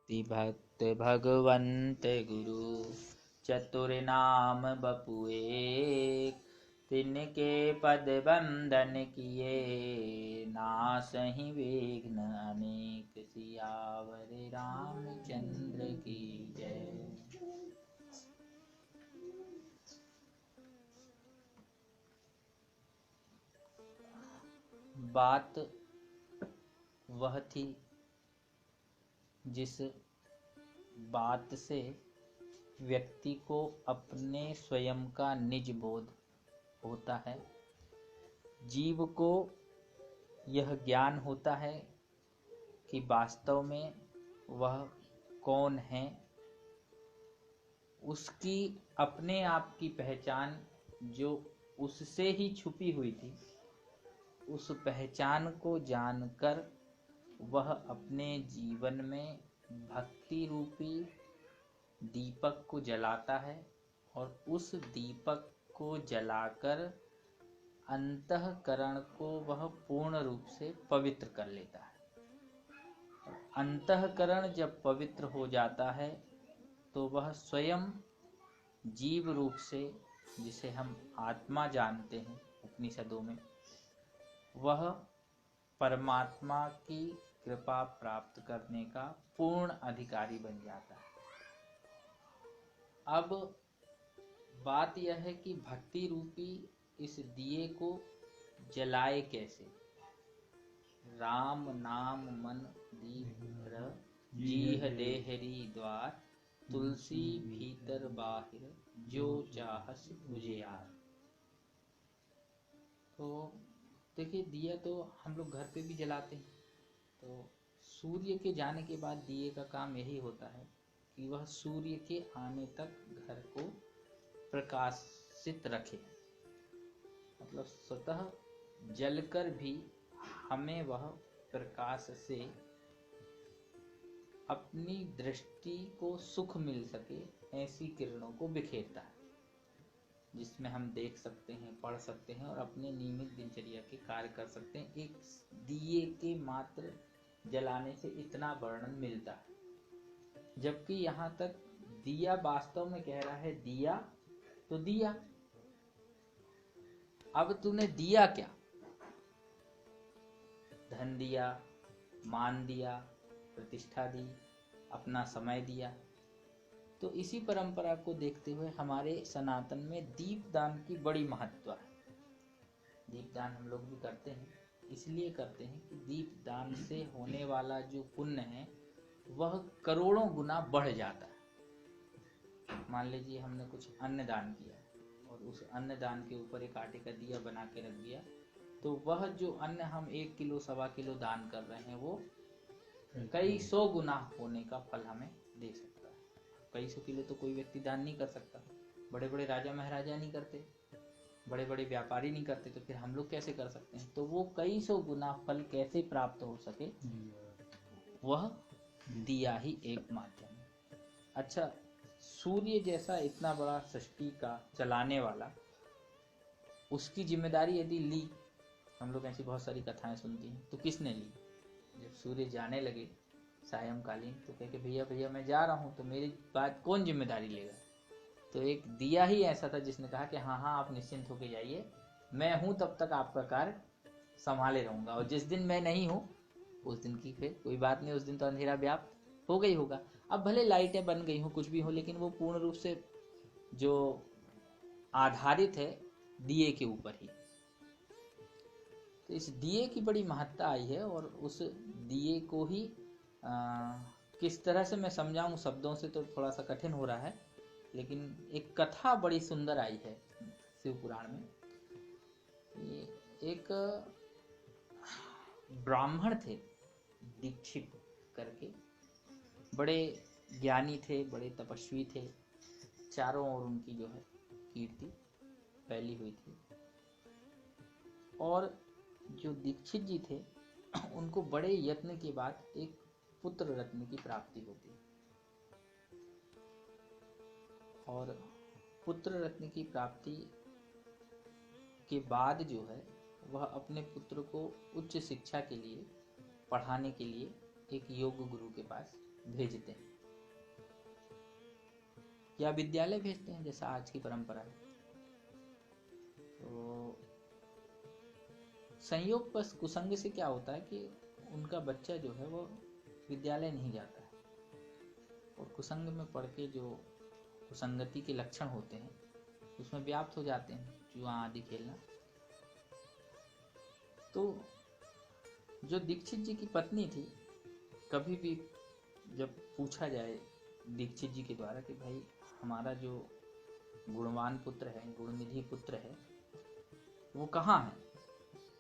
ति भक्त भगवंत गुरु चतुर नाम बपु एक। तिनके पद बंदन किए नासहि विघ्न अनेक। सियावर रामचंद्र की जय। बात वह थी जिस बात से व्यक्ति को अपने स्वयं का निज बोध होता है। जीव को यह ज्ञान होता है कि वास्तव में वह कौन है। उसकी अपने आप की पहचान जो उससे ही छुपी हुई थी, उस पहचान को जानकर वह अपने जीवन में भक्ति रूपी दीपक को जलाता है और उस दीपक को जलाकर अंतःकरण को वह पूर्ण रूप से पवित्र कर लेता है। अंतःकरण जब पवित्र हो जाता है तो वह स्वयं जीव रूप से, जिसे हम आत्मा जानते हैं उपनिषदों में, वह परमात्मा की कृपा प्राप्त करने का पूर्ण अधिकारी बन जाता है। अब बात यह है कि भक्ति रूपी इस दिए को जलाए कैसे। राम नाम मन दीप रह, जीह देहरी द्वार। तुलसी भीतर बाहिर, जो चाहस उजियार। तो देखिए, दिया तो हम लोग घर पे भी जलाते हैं। तो सूर्य के जाने के बाद दिए का काम यही होता है कि वह सूर्य के आने तक घर को प्रकाशित रखे। मतलब स्वतः जलकर भी हमें वह प्रकाश से अपनी दृष्टि को सुख मिल सके, ऐसी किरणों को बिखेरता है, जिसमें हम देख सकते हैं, पढ़ सकते हैं और अपने नियमित दिनचर्या के कार्य कर सकते हैं। एक दिए के मात्र जलाने से इतना वर्णन मिलता है, जबकि यहाँ तक दिया वास्तव में कह रहा है दिया तो दिया। अब तूने दिया क्या? धन दिया, मान दिया, प्रतिष्ठा दी, अपना समय दिया। तो इसी परंपरा को देखते हुए हमारे सनातन में दीपदान की बड़ी महत्व है। दीपदान हम लोग भी करते हैं, इसलिए करते हैं कि दीपदान से होने वाला जो पुण्य है वह करोड़ों गुना बढ़ जाता है। मान लीजिए हमने कुछ अन्न दान किया और उस अन्न दान के ऊपर एक आटे का दिया बना के रख दिया, तो वह जो अन्न हम 1 किलो 1.25 किलो दान कर रहे हैं वो कई सौ गुना होने का फल हमें दे सकता है। कई सौ किलो तो कोई व्यक्ति दान नहीं कर सकता, बड़े बड़े राजा महाराजा नहीं करते, बड़े बड़े व्यापारी नहीं करते, तो फिर हम लोग कैसे कर सकते हैं? तो वो कई सौ गुना फल कैसे प्राप्त हो सके, वह दिया ही एक माध्यम है। अच्छा, सूर्य जैसा इतना बड़ा सृष्टि का चलाने वाला, उसकी जिम्मेदारी यदि ली, हम लोग ऐसी बहुत सारी कथाएं सुनती हैं, तो किसने ली? जब सूर्य जाने लगे सायंकालीन, तो कहे कि भैया भैया मैं जा रहा हूँ, तो मेरी बात कौन जिम्मेदारी लेगा? तो एक दिया ही ऐसा था जिसने कहा कि हाँ हाँ आप निश्चिंत होके जाइए, मैं हूँ तब तक आपका कार्य संभाले रहूंगा, और जिस दिन मैं नहीं हूँ उस दिन की फिर कोई बात नहीं, उस दिन तो अंधेरा व्याप्त हो गई होगा। अब भले लाइटें बन गई हो, कुछ भी हो, लेकिन वो पूर्ण रूप से जो आधारित है दिए के ऊपर ही। तो इस दिए की बड़ी महत्ता आई है, और उस दिए को ही किस तरह से मैं समझाऊं, शब्दों से तो थोड़ा सा कठिन हो रहा है, लेकिन एक कथा बड़ी सुंदर आई है शिव पुराण में। एक ब्राह्मण थे दीक्षित करके, बड़े ज्ञानी थे, बड़े तपस्वी थे, चारों ओर उनकी जो है कीर्ति फैली हुई थी। और जो दीक्षित जी थे उनको बड़े यत्न के बाद एक पुत्र रत्न की प्राप्ति होती। और पुत्र रत्न की प्राप्ति के बाद जो है वह अपने पुत्र को उच्च शिक्षा के लिए, पढ़ाने के लिए एक योग्य गुरु के पास भेजते हैं या विद्यालय भेजते हैं, जैसा आज की परंपरा है। तो संयोग बस कुसंग से क्या होता है कि उनका बच्चा जो है वो विद्यालय नहीं जाता है, और कुसंग में पढ़ के जो कुसंगति के लक्षण होते हैं उसमें व्याप्त हो जाते हैं, जुआ आदि खेलना। तो जो दीक्षित जी की पत्नी थी, कभी भी जब पूछा जाए दीक्षित जी के द्वारा कि भाई हमारा जो गुणवान पुत्र है, गुणनिधि पुत्र है, वो कहाँ है,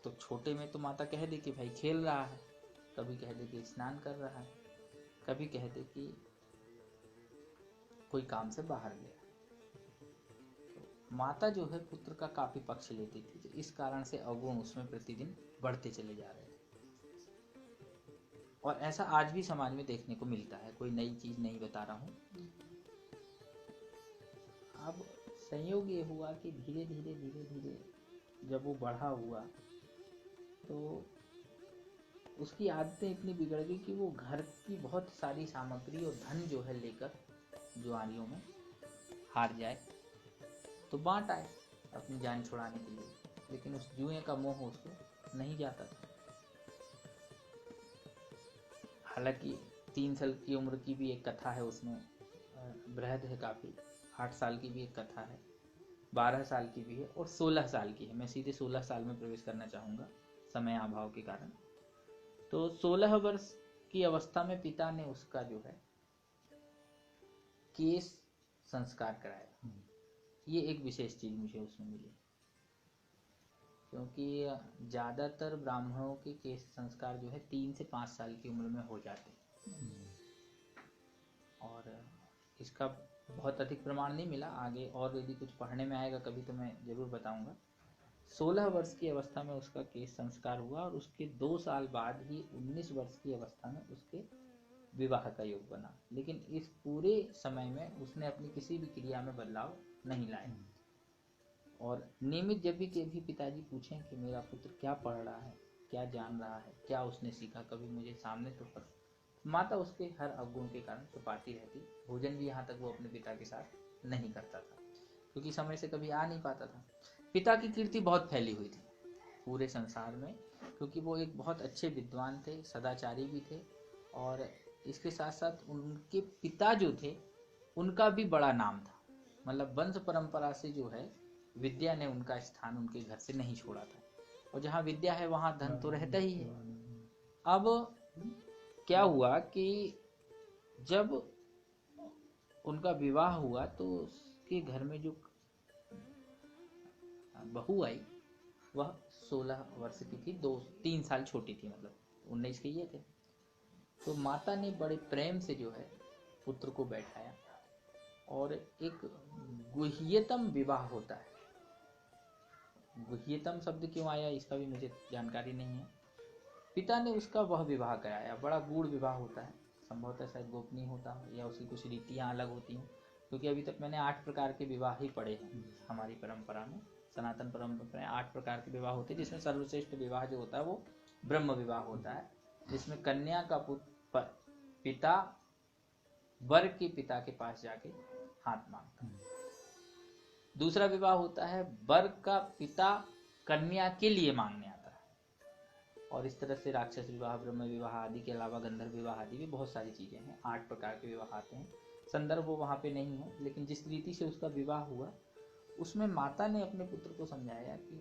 तो छोटे में तो माता कह दे कि भाई खेल रहा है, कभी कह दे कि स्नान कर रहा है, कभी कह दे कि कोई काम से बाहर गया। तो माता जो है पुत्र का काफी पक्ष लेती थी, तो इस कारण से अवगुण उसमें प्रतिदिन बढ़ते चले जा रहे थे। और ऐसा आज भी समाज में देखने को मिलता है, कोई नई चीज नहीं बता रहा हूँ। अब संयोग ये हुआ कि धीरे धीरे धीरे धीरे जब वो बड़ा हुआ तो उसकी आदतें इतनी बिगड़ गई कि वो घर की बहुत सारी सामग्री और धन जो है लेकर जुआरियों में हार जाए तो बांट आए अपनी जान छुड़ाने के लिए, लेकिन उस जुए का मोह उसको नहीं जाता था। हालांकि 3 साल की उम्र की भी एक कथा है उसमें, बृहद है काफी। 8 साल की भी एक कथा है, 12 साल की भी है और 16 साल की है। मैं सीधे 16 साल में प्रवेश करना चाहूंगा समय अभाव के कारण। तो 16 वर्ष की अवस्था में पिता ने उसका जो है केश संस्कार कराया। ये एक विशेष चीज मुझे उसमें मिली, क्योंकि ज्यादातर ब्राह्मणों के केश संस्कार जो है 3 से 5 साल की उम्र में हो जाते हैं, और इसका बहुत अधिक प्रमाण नहीं मिला। आगे और यदि कुछ पढ़ने में आएगा कभी तो मैं जरूर बताऊंगा। 16 वर्ष की अवस्था में उसका केश संस्कार हुआ और उसके 2 साल बाद ही 19 वर्ष की अवस्था में उसके विवाह का योग बना। लेकिन इस पूरे समय में उसने अपनी किसी भी क्रिया में बदलाव नहीं लाया। और नियमित जब भी पिताजी पूछें कि मेरा पुत्र क्या पढ़ रहा है, क्या जान रहा है, क्या उसने सीखा, कभी मुझे सामने तो पढ़, माता उसके हर अवगुण के कारण छुपाती रहती। भोजन भी यहाँ तक वो अपने पिता के साथ नहीं करता था, क्योंकि समय से कभी आ नहीं पाता था। पिता की कीर्ति बहुत फैली हुई थी पूरे संसार में, क्योंकि वो एक बहुत अच्छे विद्वान थे, सदाचारी भी थे, और इसके साथ साथ उनके पिता जो थे उनका भी बड़ा नाम था। मतलब वंश परंपरा से जो है विद्या ने उनका स्थान उनके घर से नहीं छोड़ा था, और जहाँ विद्या है वहाँ धन तो रहता ही है। अब क्या हुआ कि जब उनका विवाह हुआ तो उसके घर में जो बहू आई वह 16 वर्ष की थी, 2-3 साल छोटी थी, मतलब 19 के ये थे। तो माता ने बड़े प्रेम से जो है पुत्र को बैठाया, और एक गुह्यतम विवाह होता है। गुह्यतम शब्द क्यों आया इसका भी मुझे जानकारी नहीं है। पिता ने उसका वह विवाह कराया, बड़ा गूढ़ विवाह होता है, संभवतः शायद गोपनीय होता हो या उसकी कुछ रीतियां अलग होती हैं, क्योंकि अभी तक मैंने 8 प्रकार के विवाह ही पढ़े हैं हमारी परंपरा में। सनातन परंपरा में 8 प्रकार के विवाह होते हैं, जिसमें सर्वश्रेष्ठ विवाह जो होता है वो ब्रह्म विवाह होता है, जिसमें कन्या का पिता वर के पिता के पास जाके हाथ मांगता है। दूसरा विवाह होता है वर का पिता कन्या के लिए मांगने आता है, और इस तरह से राक्षस विवाह, ब्रह्म विवाह आदि के अलावा गंधर्व विवाह आदि भी बहुत सारी चीजें हैं। 8 प्रकार के विवाह आते हैं, संदर्भ वो वहां पे नहीं है, लेकिन जिस रीति से उसका विवाह हुआ उसमें माता ने अपने पुत्र को समझाया कि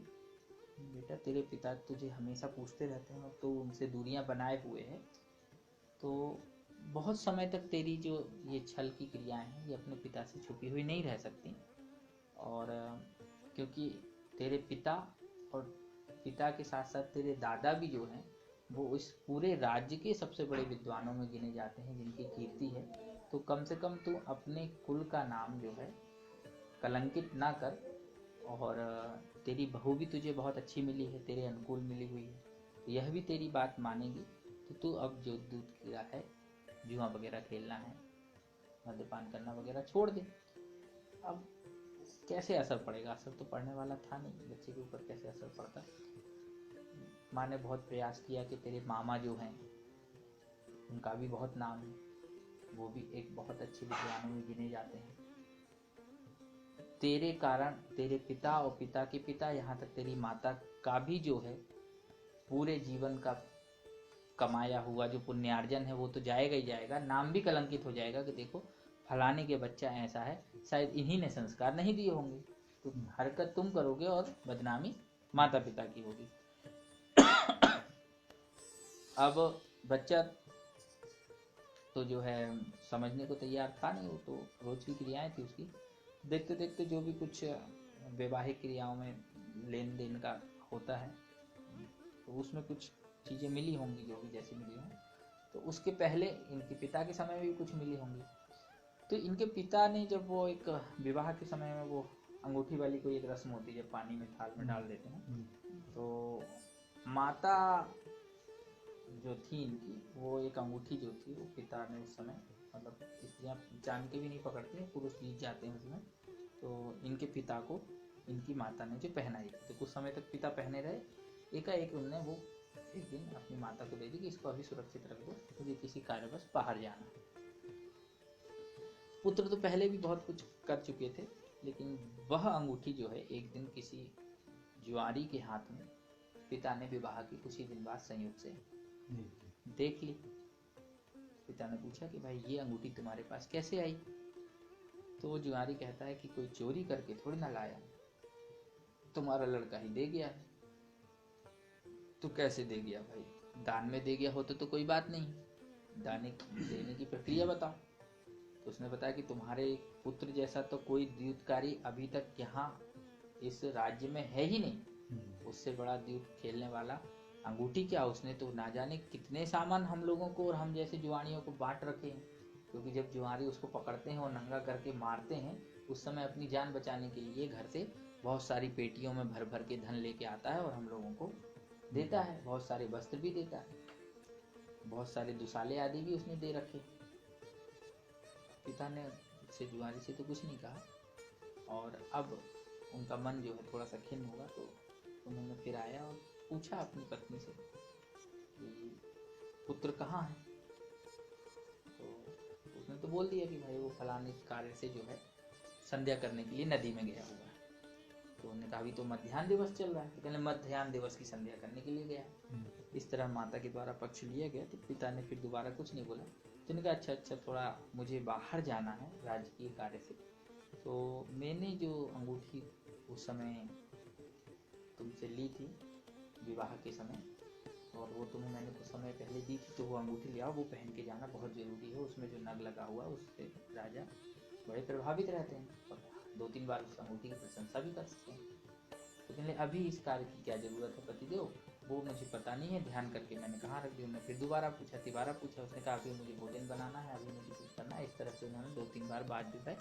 बेटा तेरे पिता तुझे हमेशा पूछते रहते हैं, तो उनसे दूरियां बनाए हुए है, तो बहुत समय तक तेरी जो ये छल की क्रियाएं हैं ये अपने पिता से छुपी हुई नहीं रह सकती। और क्योंकि तेरे पिता और पिता के साथ साथ तेरे दादा भी जो हैं वो इस पूरे राज्य के सबसे बड़े विद्वानों में गिने जाते हैं, जिनकी कीर्ति है, तो कम से कम तू अपने कुल का नाम जो है कलंकित ना कर। और तेरी बहू भी तुझे बहुत अच्छी मिली है, तेरे अनुकूल मिली हुई है, तो यह भी तेरी बात मानेगी, तो तू अब जो दूध किया है, जुआ वगैरह खेलना है, मद्यपान करना वगैरह छोड़ दे। अब कैसे असर पड़ेगा, असर तो पड़ने वाला था नहीं, बच्चे के ऊपर कैसे असर पड़ता। माँ ने बहुत प्रयास किया कि तेरे मामा जो हैं उनका भी बहुत नाम है, वो भी एक बहुत अच्छे विद्वानों में गिने जाते हैं। तेरे कारण तेरे पिता और पिता के पिता, यहाँ तक तेरी माता का भी जो है पूरे जीवन का कमाया हुआ जो पुण्यार्जन है वो तो जाएगा ही जाएगा, नाम भी कलंकित हो जाएगा कि देखो फलाने के बच्चा ऐसा है, शायद इन्हीं ने संस्कार नहीं दिए होंगे, तो हरकत तुम करोगे और बदनामी माता पिता की होगी। अब बच्चा तो जो है समझने को तैयार था नहीं, वो तो रोज की क्रियाएं थी उसकी, देखते देखते जो भी कुछ वैवाहिक क्रियाओं में लेन देन का होता है तो उसमें कुछ चीज़ें मिली होंगी, जो भी जैसी मिली हों, तो उसके पहले इनके पिता के समय में भी कुछ मिली होंगी। तो इनके पिता ने जब वो एक विवाह के समय में वो अंगूठी वाली कोई एक रस्म होती है, जब पानी में थाल में डाल देते हैं, तो माता जो थी इनकी, वो एक अंगूठी जो थी वो पिता ने उस समय, मतलब स्त्रियाँ जान के भी नहीं पकड़ती हैं, पुरुष जीत जाते हैं उसमें, तो इनके पिता को इनकी माता ने जो पहनाई, तो कुछ समय तक पिता पहने रहे, एकाएक उनने वो एक दिन अपनी माता को दे दी कि इसको अभी सुरक्षित रख दो, मुझे किसी कार्यवश बाहर जाना है। पुत्र तो पहले भी बहुत कुछ कर चुके थे, लेकिन वह अंगूठी जो है एक दिन किसी जुआरी के हाथ में पिता ने विवाह की कुछ ही दिन बाद संयोग से देख ली। पिता ने पूछा कि भाई ये अंगूठी तुम्हारे पास कैसे आई? तो वो जुआरी कहता है कि कोई चोरी करके थोड़ी ना लाया, तुम्हारा लड़का ही दे गया है। तो कैसे दे गया भाई? दान में दे गया होता तो कोई बात नहीं, देने की प्रक्रिया बताओ। तो उसने बताया कि तुम्हारे पुत्र जैसा तो कोई द्यूतकारी अभी तक यहाँ इस राज्य में है ही नहीं, उससे बड़ा द्यूत खेलने वाला अंगूठी क्या, उसने तो ना जाने कितने सामान हम लोगों को और हम जैसे जुआरियों को बांट रखे हैं, क्योंकि जब जुआरी उसको पकड़ते हैं और नंगा करके मारते हैं, उस समय अपनी जान बचाने के लिए घर से बहुत सारी पेटियों में भर भर के धन लेके आता है और हम लोगों को देता है, बहुत सारे वस्त्र भी देता है, बहुत सारे दुसाले आदि भी उसने दे रखे। पिता ने से जुआरी से तो कुछ नहीं कहा, और अब उनका मन जो है थोड़ा सा खिन्न होगा, तो उन्होंने फिर आया और पूछा अपनी पत्नी से कि पुत्र कहाँ है? तो उसने तो बोल दिया कि भाई वो फलाने कार्य से जो है संध्या करने के लिए नदी में गया हुआ है। तो उन्होंने कहा अभी तो मध्याह्न दिवस चल रहा है, तो कहने मध्याह्न दिवस की संध्या करने के लिए गया। इस तरह माता के द्वारा पक्ष लिया गया, तो पिता ने फिर दोबारा कुछ नहीं बोला। तो उन्होंने कहा अच्छा थोड़ा मुझे बाहर जाना है राजकीय कार्य से, तो मैंने जो अंगूठी उस समय तुमसे ली थी विवाह के समय, और वो तुम्हें मैंने कुछ समय पहले दी थी, तो वो अंगूठी ले आओ, वो पहन के जाना बहुत ज़रूरी है, उसमें जो नग लगा हुआ है उससे राजा बड़े प्रभावित रहते हैं और 2-3 बार उस अंगूठी की प्रशंसा भी कर सकते हैं। तो कहने अभी इस कार्य की क्या ज़रूरत है पतिदेव, वो मुझे पता नहीं है, ध्यान करके मैंने कहाँ रख दी। उन्होंने फिर दोबारा पूछा, तिबारा पूछा, उसने कहा अभी मुझे भोजन बनाना है, अभी मुझे कुछ करना है। इस तरह से उन्होंने 2-3 बार बात जो है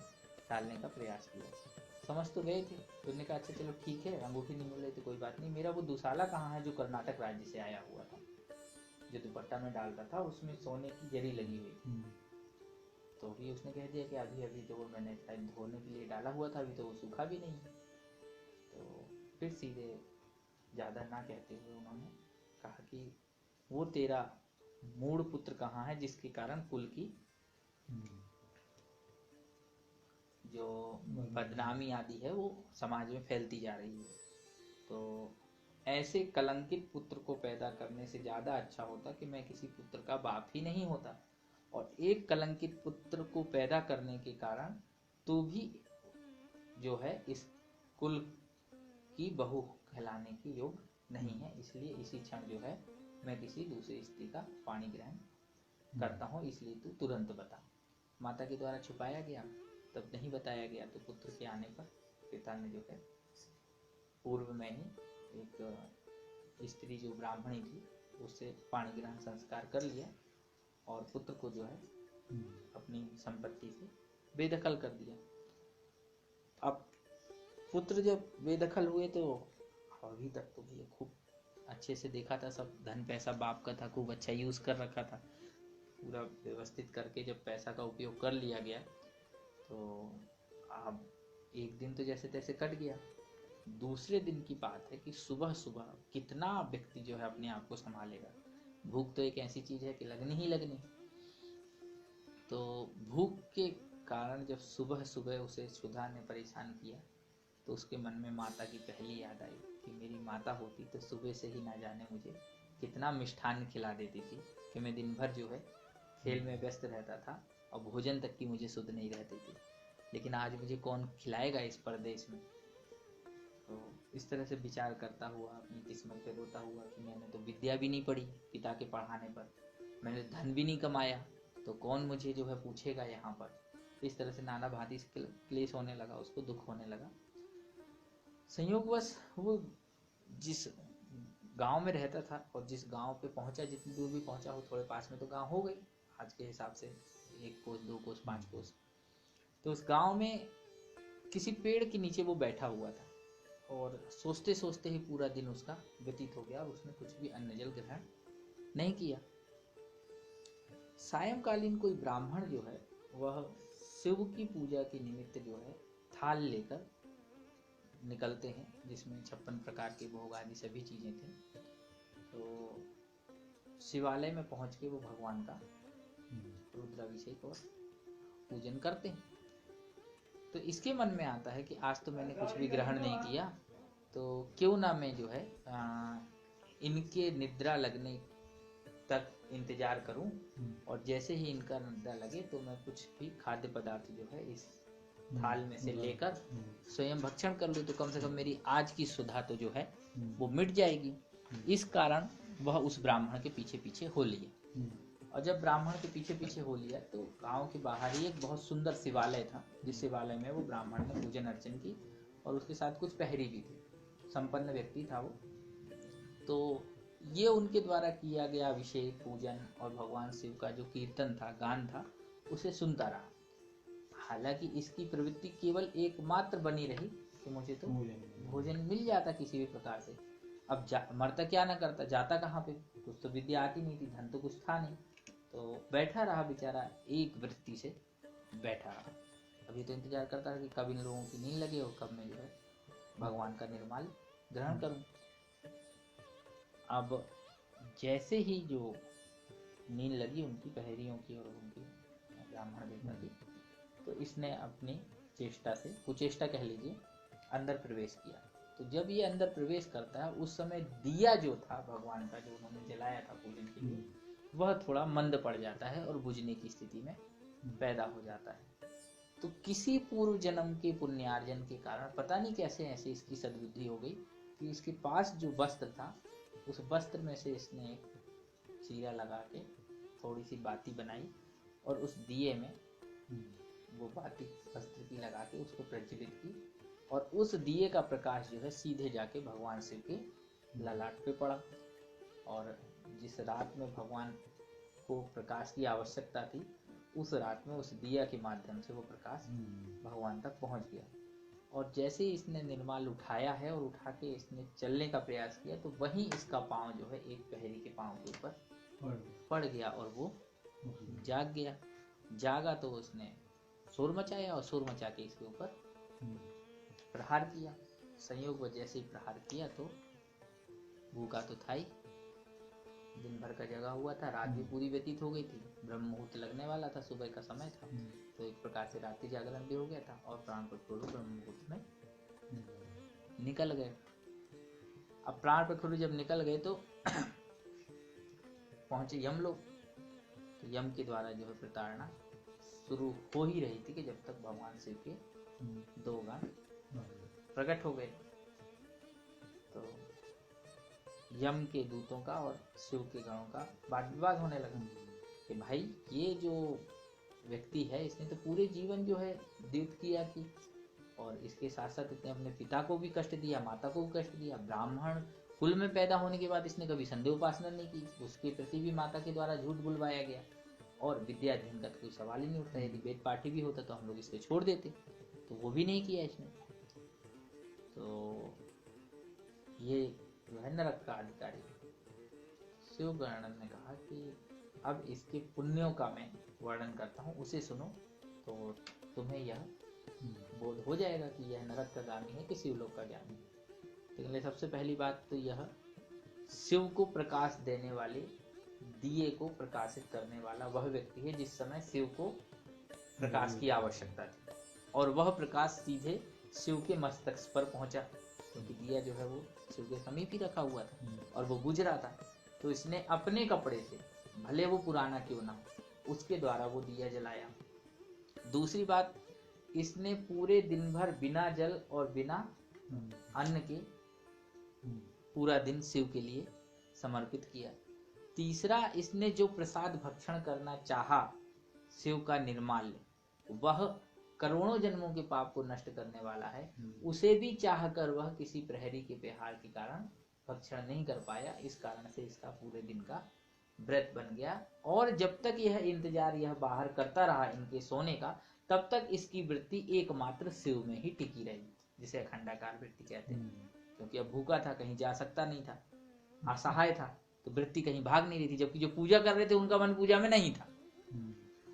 टालने का प्रयास किया। समझ तो गए थे, तो उन्होंने कहा अच्छा चलो ठीक है, अंगूठी नहीं मिल रही तो कोई बात नहीं, मेरा वो दुसाला कहाँ है जो कर्नाटक राज्य से आया हुआ था, जो दुपट्टा में डालता था, उसमें सोने की जरी लगी हुई। तो भी उसने कह दिया कि अभी अभी तो वो मैंने शायद धोने के लिए डाला हुआ था, अभी तो वो सूखा भी नहीं है। तो फिर सीधे ज़्यादा ना कहते हुए उन्होंने कहा कि वो तेरा मूड पुत्र कहाँ है जिसके कारण कुल की जो बदनामी आदि है वो समाज में फैलती जा रही है। तो ऐसे कलंकित पुत्र को पैदा करने से ज़्यादा अच्छा होता कि मैं किसी पुत्र का बाप ही नहीं होता, और एक कलंकित पुत्र को पैदा करने के कारण तू भी जो है इस कुल की बहू कहलाने के योग नहीं है, इसलिए इसी क्षण जो है मैं किसी दूसरी स्त्री का पाणी ग्रहण करता हूँ, इसलिए तू तुरंत बता। माता के द्वारा छुपाया गया, तब नहीं बताया गया, तो पुत्र के आने पर पिता ने जो है पूर्व में ही एक स्त्री जो ब्राह्मणी थी उससे पाणी ग्रहण संस्कार कर लिया और पुत्र को जो है अपनी संपत्ति से बेदखल कर दिया। अब पुत्र जब बेदखल हुए तो अभी तक तो भैया खूब अच्छे से देखा था, सब धन पैसा बाप का था, खूब अच्छा यूज कर रखा था, पूरा व्यवस्थित करके जब पैसा का उपयोग कर लिया गया तो अब एक दिन तो जैसे तैसे कट गया। दूसरे दिन की बात है कि सुबह सुबह कितना व्यक्ति जो है अपने आप को संभालेगा, भूख तो एक ऐसी चीज है कि लगनी ही लगनी। तो भूख के कारण जब सुबह सुबह उसे सुधा ने परेशान किया तो उसके मन में माता की पहली याद आई कि मेरी माता होती तो सुबह से ही ना जाने मुझे कितना मिष्ठान्न खिला देती थी कि मैं दिन भर जो है खेल में व्यस्त रहता था और भोजन तक की मुझे सुध नहीं रहती थी, लेकिन आज मुझे कौन खिलाएगा इस परदेश में। तो इस तरह से विचार करता हुआ अपनी किस्मत पे रोता हुआ कि मैंने तो विद्या भी नहीं पढ़ी पिता के पढ़ाने पर, मैंने धन भी नहीं कमाया, तो कौन मुझे जो है पूछेगा यहाँ पर। इस तरह से नाना भांति से क्लेश होने लगा, उसको दुख होने लगा। संयोगवश वो जिस गांव में रहता था और जिस गांव पे पहुंचा, जितनी दूर भी पहुंचा हो, थोड़े पास में तो गांव हो गई आज के हिसाब से 1 कोस 2 कोस 5 कोस। तो उस गांव में किसी पेड़ के नीचे वो बैठा हुआ था और सोचते सोचते ही पूरा दिन उसका व्यतीत हो गया और उसने कुछ भी अन्न जल ग्रहण नहीं किया। सायंकालीन कोई ब्राह्मण जो है वह शिव की पूजा के निमित्त जो है थाल लेकर निकलते हैं, जिसमें 56 प्रकार के भोग आदि सभी चीजें थी। तो शिवालय में पहुंच के वो भगवान का रुद्राभिषेक और पूजन करते हैं। तो इसके मन में आता है कि आज तो मैंने कुछ भी ग्रहण नहीं किया, तो क्यों ना मैं जो है इनके निद्रा लगने तक इंतजार करूं और जैसे ही इनका निद्रा लगे तो मैं कुछ भी खाद्य पदार्थ जो है इस थाल में से लेकर स्वयं भक्षण कर लूं, तो कम से कम मेरी आज की सुधा तो जो है वो मिट जाएगी। इस कारण वह उस ब्राह्मण के पीछे पीछे हो लिया। और जब ब्राह्मण के पीछे पीछे हो लिया तो गांव के बाहर ही एक बहुत सुंदर शिवालय था, जिस शिवालय में वो ब्राह्मण ने पूजन अर्चन की और उसके साथ कुछ पहरी भी थी, संपन्न व्यक्ति था वो। तो ये उनके द्वारा किया गया अभिषेक पूजन और भगवान शिव का जो कीर्तन था, गान था, उसे सुनता रहा। हालांकि इसकी प्रवृत्ति केवल एकमात्र बनी रही कि मुझे तो भोजन मिल जाता किसी भी प्रकार से। अब मरता क्या ना करता, जाता कहाँ पे, कुछ तो विद्या आती नहीं थी, धन तो कुछ था नहीं, तो बैठा रहा बेचारा, एक वृत्ति से बैठा रहा। अभी तो इंतजार करता रहा कि कब इन लोगों की नींद लगे और कब मैं जो है भगवान का निर्माल ग्रहण करूं। अब जैसे ही जो नींद लगी उनकी पहरियों की और उनकी ब्राह्मण देवता की, तो इसने अपनी चेष्टा से, कुचेष्टा कह लीजिए, अंदर प्रवेश किया। तो जब ये अंदर प्रवेश करता है उस समय दिया जो था भगवान का, जो उन्होंने जलाया था पूजन के लिए, वह थोड़ा मंद पड़ जाता है और बुझने की स्थिति में पैदा हो जाता है। तो किसी पूर्व जन्म के पुण्यार्जन के कारण पता नहीं कैसे ऐसे इसकी सद्बुद्धि हो गई कि इसके पास जो वस्त्र था उस वस्त्र में से इसने एक चीरा लगा के थोड़ी सी बाती बनाई और उस दिए में वो बाती वस्त्र की लगा के उसको प्रज्वलित की और उस दिए का प्रकाश जो है सीधे जाके भगवान शिव के ललाट पे पड़ा। और जिस रात में भगवान को प्रकाश की आवश्यकता थी, उस रात में उस दिया के माध्यम से वो प्रकाश भगवान तक पहुंच गया। और जैसे ही इसने निर्माल उठाया है और उठा के इसने चलने का प्रयास किया, तो वहीं इसका पांव जो है एक पहरी के पांव के ऊपर पड़ गया और वो जाग गया। जागा तो उसने शोर मचाया और शोर मचा के इसके ऊपर प्रहार किया। संयोग वजह जैसे ही प्रहार किया तो भूखा तो था ही, दिन भर का जगा हुआ था, रात भी पूरी व्यतीत हो गई थी, ब्रह्म मुहूर्त लगने वाला था, सुबह का समय था, तो एक प्रकार से रात्रि जागरण भी हो गया था और प्राण प्रखुरु ब्रह्म मुहूर्त में निकल गए। अब प्राण प्रखुरु जब निकल गए तो पहुंचे यमलोक। तो यम के द्वारा जो है प्रताड़ना शुरू हो ही रही थी कि जब तक भगवान शिव के 2 गण प्रकट हो गए। तो यम के दूतों का और शिव के गणों का वाद विवाद होने लगा कि भाई ये जो व्यक्ति है इसने तो पूरे जीवन जो है द्यूत किया की और इसके साथ साथ इसने अपने पिता को भी कष्ट दिया, माता को भी कष्ट दिया, ब्राह्मण कुल में पैदा होने के बाद इसने कभी संदेह उपासना नहीं की, उसके प्रति भी माता के द्वारा झूठ बुलवाया गया और विद्या अध्ययन का तो कोई सवाल ही नहीं उठता। यदि वेद पाठी भी होता तो हम लोग इसको छोड़ देते, तो वो भी नहीं किया इसने। तो ये जो है नरक का अधिकारी। शिव गणन ने कहा कि अब इसके पुण्यों का मैं वर्णन करता हूँ, उसे सुनो तो तुम्हें यह बोध हो जाएगा कि यह नरक का गामी है कि शिवलोक का गामी है। तो सबसे पहली बात तो यह शिव को प्रकाश देने वाले दिए को प्रकाशित करने वाला वह व्यक्ति है जिस समय शिव को प्रकाश की आवश्यकता थी, और वह प्रकाश सीधे शिव के मस्तक पर पहुंचा, क्योंकि दिया जो है वो शिव के समीप ही रखा हुआ था और वो बुझ रहा था। तो इसने अपने कपड़े से, भले वो पुराना क्यों ना हो, उसके द्वारा वो दिया जलाया। दूसरी बात, इसने पूरे दिन भर बिना जल और बिना अन्न के पूरा दिन शिव के लिए समर्पित किया। तीसरा, इसने जो प्रसाद भक्षण करना चाहा शिव का निर्माल्य, वह करोड़ों जन्मों के पाप को नष्ट करने वाला है, उसे भी चाहकर वह किसी प्रहरी के प्रहार के कारण भक्षण नहीं कर पाया। इस कारण से इसका पूरे दिन का व्रत बन गया, और जब तक यह इंतजार यह बाहर करता रहा इनके सोने का, तब तक इसकी वृत्ति एकमात्र शिव में ही टिकी रही, जिसे अखंडाकार वृत्ति कहते हैं। क्योंकि अब भूखा था, कहीं जा सकता नहीं था, असहाय था, तो वृत्ति कहीं भाग नहीं रही थी। जबकि जो पूजा कर रहे थे उनका मन पूजा में नहीं था,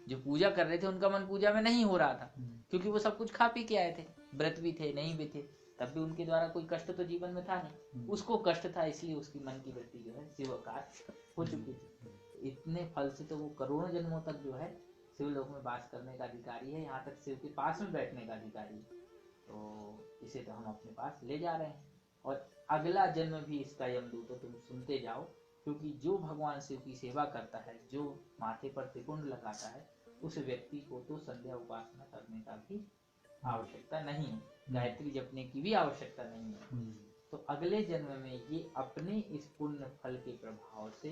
जो पूजा कर रहे थे उनका मन पूजा में नहीं हो रहा था, क्योंकि वो सब कुछ खा पी के आए थे, व्रत भी थे, नहीं भी थे, तब भी उनके द्वारा कोई कष्ट तो जीवन में था नहीं, उसको कष्ट था, इसलिए उसकी मन की वृत्ति जो है शिवकार हो चुकी थी। इतने फल से तो वो करोड़ों जन्मों तक जो है शिवलोक में वास करने का अधिकारी है, यहाँ तक शिव के पास में बैठने का अधिकारी है। तो इसे तो हम अपने पास ले जा रहे हैं, और अगला जन्म भी इसका यमदूत तो तुम सुनते जाओ, क्योंकि जो भगवान शिव की सेवा करता है, जो माथे पर त्रिपुंड लगाता है, उस व्यक्ति को तो संध्या उपासना करने का भी आवश्यकता नहीं है, गायत्री जपने की भी आवश्यकता नहीं है। तो अगले जन्म में ये अपने इस पुण्य फल के प्रभाव से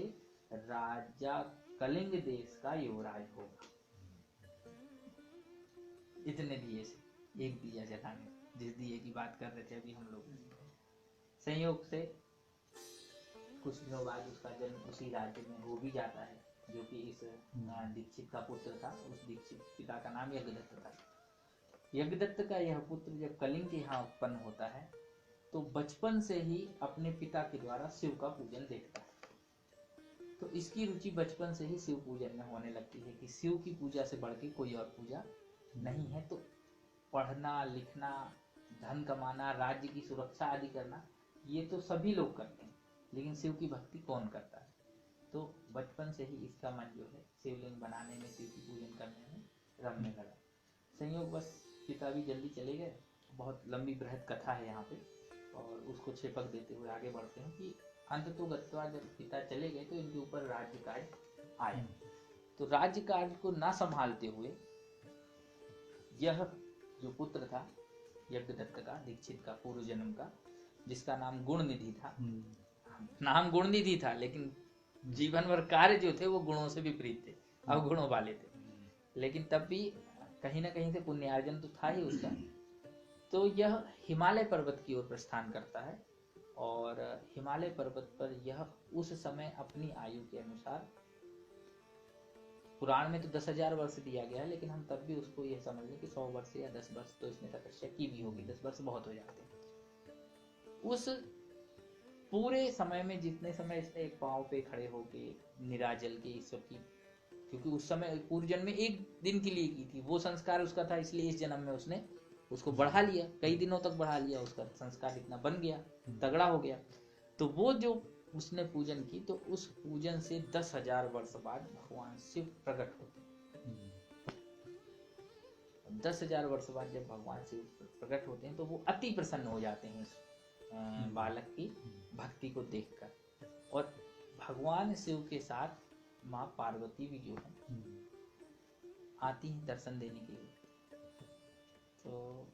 राजा कलिंग देश का युवराज होगा। इतने दिए से एक दिया जलाने, जिस दिए की बात कर रहे थे अभी हम लोग, संयोग से कुछ दिनों बाद उसका जन्म उसी राज्य में हो भी जाता है, जो कि इस दीक्षित का पुत्र था। उस दीक्षित पिता का नाम यज्ञदत्त था। यज्ञदत्त का यह पुत्र जब कलिंग के यहाँ उत्पन्न होता है, तो बचपन से ही अपने पिता के द्वारा शिव का पूजन देखता है। तो इसकी रुचि बचपन से ही शिव पूजन में होने लगती है कि शिव की पूजा से बढ़ के कोई और पूजा नहीं है। तो पढ़ना लिखना, धन कमाना, राज्य की सुरक्षा आदि करना, ये तो सभी लोग करते हैं, लेकिन शिव की भक्ति कौन करता है। तो बचपन से ही इसका मन जो है शिवलिंग बनाने में, शिव की पूजन करने में रमने लगा। संयोग बस पिता भी जल्दी चले गए। बहुत लंबी बृहद कथा है यहाँ पे, और उसको छेपक देते हुए आगे बढ़ते हैं कि अंततोगत्वा जब पिता चले गए तो इनके ऊपर राज्य कार्य आया। तो राज्य कार्य को ना संभालते हुए यह जो पुत्र था यज्ञदत्त का, दीक्षित का, पूर्व जन्म का, जिसका नाम गुणनिधि था, नाम गुणनिधि था, लेकिन जीवन भर कार्य जो थे वो गुणों से विपरीत थे, अवगुणों वाले थे। लेकिन तब भी कहीं ना कहीं से पुण्यार्जन तो था ही उसका। तो यह हिमालय पर्वत की ओर प्रस्थान करता है, और हिमालय पर्वत पर यह उस समय अपनी आयु के अनुसार, पुराण में तो 10,000 वर्ष दिया गया है, लेकिन हम तब भी उसको यह समझ लें कि 100 वर्ष या 10 वर्ष तो इसने तपस्या की भी होगी। 10 वर्ष बहुत हो जाते हैं। उस पूरे समय में जितने समय इसने एक पांव पे खड़े होके निराजल के ईश्वर की, क्योंकि उस समय पूर्व जन्म में एक दिन के लिए की थी, वो संस्कार उसका था, इसलिए इस जन्म में उसने उसको बढ़ा लिया, कई दिनों तक बढ़ा लिया, उसका संस्कार इतना बन गया, तगड़ा हो गया। तो वो जो उसने पूजन की, तो उस पूजन से 10,000 वर्ष बाद भगवान शिव प्रकट होते हैं। 10,000 वर्ष बाद जब भगवान शिव प्रकट होते हैं, तो वो अति प्रसन्न हो जाते हैं इस बालक की भक्ति को देखकर। और भगवान शिव के साथ माँ पार्वती भी जो है आती हैं दर्शन देने के लिए। तो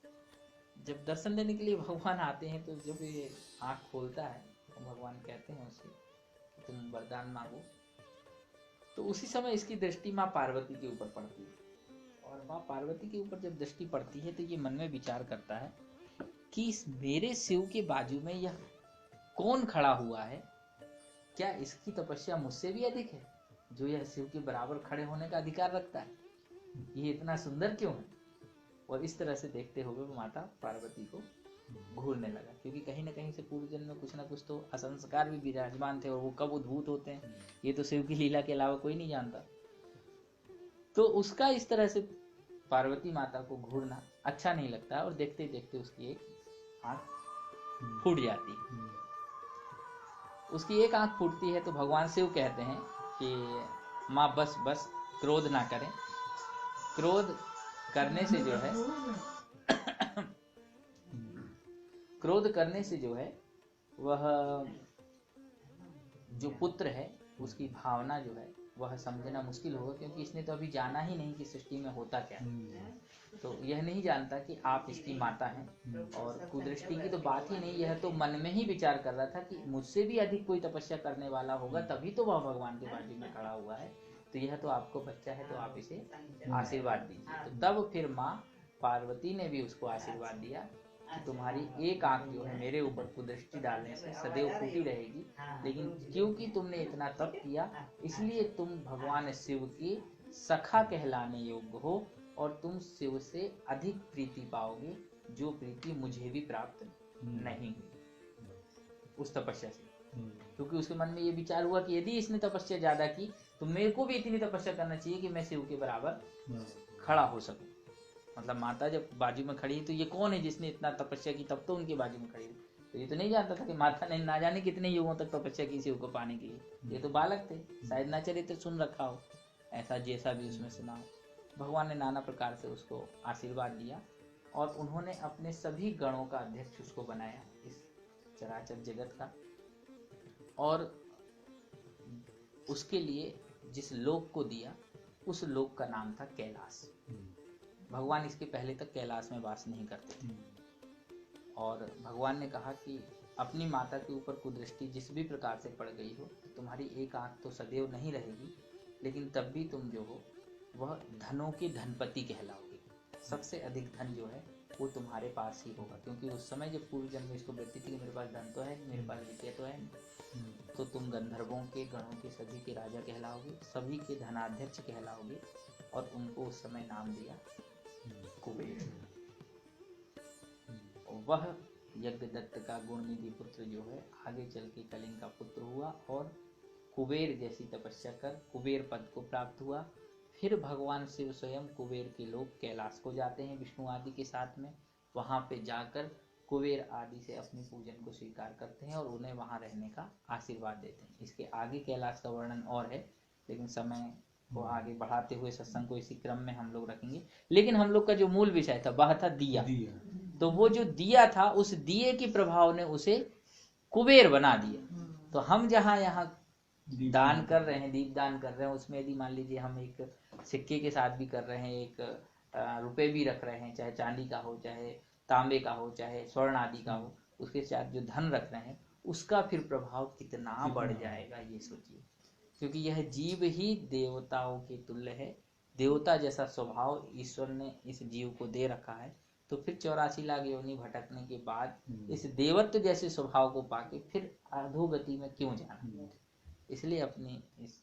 जब दर्शन देने के लिए भगवान आते हैं, तो जब ये आँख खोलता है तो भगवान कहते हैं उससे कि तुम वरदान मांगो। तो उसी समय इसकी दृष्टि माँ पार्वती के ऊपर पड़ती है, और माँ पार्वती के ऊपर जब दृष्टि पड़ती है तो ये मन में विचार करता है कि मेरे शिव के बाजू में यह कौन खड़ा हुआ है, क्या इसकी तपस्या मुझसे भी अधिक है, जो यह शिव के बराबर खड़े होने का अधिकार रखता है, ये इतना सुंदर क्यों है। और इस तरह से देखते हुए माता पार्वती को घूरने लगा, क्योंकि कहीं ना कहीं से पूर्व जन्म में कुछ ना कुछ तो असंस्कार भी विराजमान थे, और वो कब उद्भूत होते हैं ये तो शिव की लीला के अलावा कोई नहीं जानता। तो उसका इस तरह से पार्वती माता को घूरना अच्छा नहीं लगता, और देखते देखते उसकी एक आंख फूट जाती है। उसकी एक आंख फूटती है, तो भगवान शिव कहते हैं कि माँ बस बस क्रोध ना करें, क्रोध करने से जो है क्रोध करने से जो है वह जो पुत्र है उसकी भावना जो है वह समझना मुश्किल होगा, क्योंकि इसने तो अभी जाना ही नहीं कि सृष्टि में होता क्या है। तो यह नहीं जानता कि आप इसकी माता हैं। और कुदृष्टि की तो बात ही नहीं, यह तो मन में ही विचार कर रहा था कि मुझसे भी अधिक कोई तपस्या करने वाला होगा तभी तो वह भगवान के बाजू में खड़ा हुआ है। तो यह तो आपको बच्चा है, तो आप इसे आशीर्वाद दीजिए। तो तब फिर माँ पार्वती ने भी उसको आशीर्वाद दिया कि तुम्हारी एक आंख जो है मेरे ऊपर कुदृष्टि डालने से सदैव फूटी रहेगी, लेकिन क्योंकि तुमने इतना तप किया इसलिए तुम भगवान शिव के सखा कहलाने योग्य हो और तुम शिव से अधिक प्रीति पाओगे, जो प्रीति मुझे भी प्राप्त नहीं हुई उस तपस्या से। क्योंकि उसके मन में ये विचार हुआ कि यदि इसने तपस्या ज्यादा की तो मेरे को भी इतनी तपस्या करना चाहिए कि मैं शिव के बराबर खड़ा हो सकूं। मतलब माता जब बाजू में खड़ी तो ये कौन है जिसने इतना तपस्या की, तब तो उनके बाजू में खड़ी थी। तो ये तो नहीं जानता था कि माता ने ना जाने कितने युगों तक तपस्या की शिव को पाने के लिए। ये तो बालक थे, शायद ना चरित्र सुन रखा हो, ऐसा जैसा भी उसमें सुना हो। भगवान ने नाना प्रकार से उसको आशीर्वाद दिया और उन्होंने अपने सभी गणों का अध्यक्ष उसको बनाया इस चराचर जगत का। और उसके लिए जिस लोक को दिया उस लोक का नाम था कैलाश। भगवान इसके पहले तक कैलाश में वास नहीं करते थे। और भगवान ने कहा कि अपनी माता के ऊपर कुदृष्टि जिस भी प्रकार से पड़ गई हो, तुम्हारी एक आंख तो सदैव नहीं रहेगी, लेकिन तब भी तुम जो हो वह धनों के धनपति कहलाओगे। सबसे अधिक धन जो है वो तुम्हारे पास ही होगा, क्योंकि उस समय जब पूर्व जन्म में इसको व्यक्ति थी कि मेरे पास धन तो है, मेरे पास विद्या तो है, तो तुम गंधर्वों के गणों के सभी के राजा कहलाओगे, सभी के धनाध्यक्ष कहलाओगे। और उनको उस समय नाम दिया कुबेर। वह यज्ञदत्त का गुणनिधि पुत्र जो है आगे चल के कलिंग का पुत्र हुआ और कुबेर जैसी तपस्या कर कुबेर पद को प्राप्त हुआ। फिर भगवान शिव स्वयं कुबेर के लोग कैलाश को जाते हैं विष्णु आदि के साथ में। वहां पे जाकर कुबेर आदि से अपनी पूजन को स्वीकार करते हैं और उन्हें वहां रहने का आशीर्वाद देते हैं। इसके आगे कैलाश का वर्णन और है, लेकिन समय को आगे बढ़ाते हुए सत्संग को इसी क्रम में हम लोग रखेंगे। लेकिन हम लोग का जो मूल विषय था वह था दिया। तो वो जो दिया था उस दिए के प्रभाव ने उसे कुबेर बना दिया। तो हम जहाँ यहाँ दान कर रहे हैं, दीप दान कर रहे हैं, उसमें यदि मान लीजिए हम एक सिक्के के साथ भी कर रहे हैं, एक रुपए भी रख रहे हैं, चाहे चांदी का हो, चाहे तांबे का हो, चाहे स्वर्ण आदि का हो, उसके साथ जो धन रख रहे हैं उसका फिर प्रभाव कितना बढ़ जाएगा ये सोचिए। क्योंकि यह जीव ही देवताओं के तुल्य है, देवता जैसा स्वभाव ईश्वर ने इस जीव को दे रखा है। तो फिर 84 लाख योनि भटकने के बाद इस देवत्व जैसे स्वभाव को पाके फिर अधोगति में क्यों जाना। इसलिए अपनी इस